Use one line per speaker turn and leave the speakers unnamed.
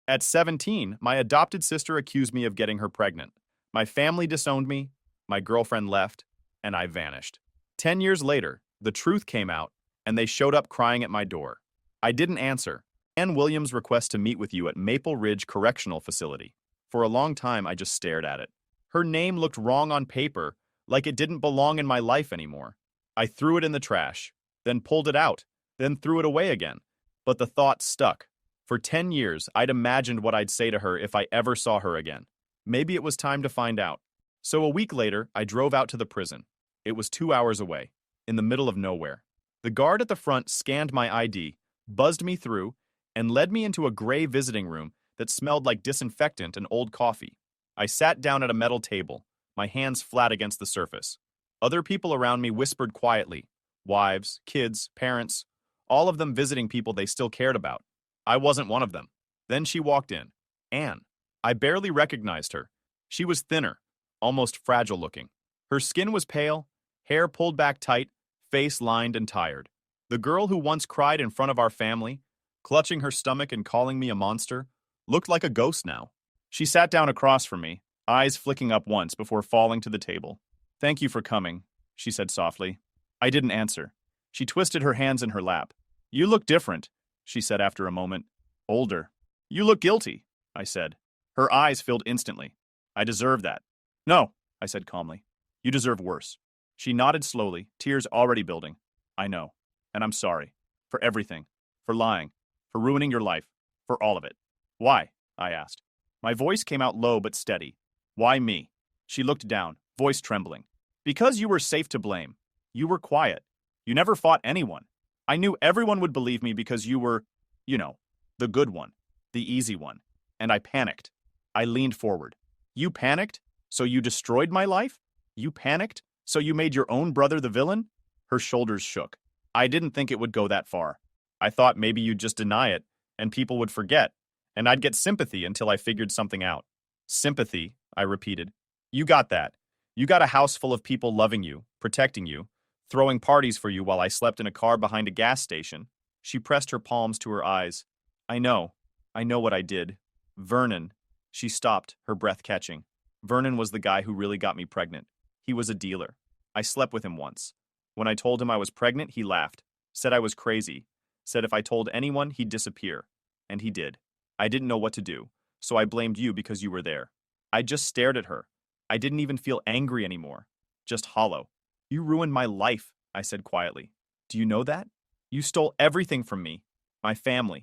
At 17, my adopted sister accused me of getting her pregnant. My family disowned me, my girlfriend left, and I vanished. 10 years later, the truth came out, and they showed up crying at my door. I didn't answer. Ann Williams' request to meet with you at Maple Ridge Correctional Facility. For a long time, I just stared at it. Her name looked wrong on paper, like it didn't belong in my life anymore. I threw it in the trash, then pulled it out, then threw it away again. But the thought stuck. For 10 years, I'd imagined what I'd say to her if I ever saw her again. Maybe it was time to find out. So a week later, I drove out to the prison. It was 2 hours away, in the middle of nowhere. The guard at the front scanned my ID, buzzed me through, and led me into a gray visiting room that smelled like disinfectant and old coffee. I sat down at a metal table, my hands flat against the surface. Other people around me whispered quietly. Wives, kids, parents, all of them visiting people they still cared about. I wasn't one of them. Then she walked in. Anne. I barely recognized her. She was thinner, almost fragile looking. Her skin was pale, hair pulled back tight, face lined and tired. The girl who once cried in front of our family, clutching her stomach and calling me a monster, looked like a ghost now. She sat down across from me, eyes flicking up once before falling to the table. "Thank you for coming," she said softly. I didn't answer. She twisted her hands in her lap. "You look different," she said after a moment. "Older." "You look guilty," I said. Her eyes filled instantly. "I deserve that." "No," I said calmly. "You deserve worse." She nodded slowly, tears already building. "I know. And I'm sorry. For everything. For lying. For ruining your life. For all of it." "Why?" I asked. My voice came out low but steady. "Why me?" She looked down, voice trembling. "Because you were safe to blame. You were quiet. You never fought anyone. I knew everyone would believe me because you were, you know, the good one. The easy one. And I panicked." I leaned forward. "You panicked? So you destroyed my life? You panicked? So you made your own brother the villain?" Her shoulders shook. "I didn't think it would go that far. I thought maybe you'd just deny it, and people would forget, and I'd get sympathy until I figured something out." "Sympathy," I repeated. "You got that. You got a house full of people loving you, protecting you, throwing parties for you while I slept in a car behind a gas station." She pressed her palms to her eyes. I know what I did. Vernon." She stopped, her breath catching. "Vernon was the guy who really got me pregnant. He was a dealer. I slept with him once. When I told him I was pregnant, he laughed, said I was crazy, said if I told anyone, he'd disappear. And he did. I didn't know what to do, so I blamed you because you were there." I just stared at her. I didn't even feel angry anymore. Just hollow. "You ruined my life," I said quietly. "Do you know that? You stole everything from me. My family,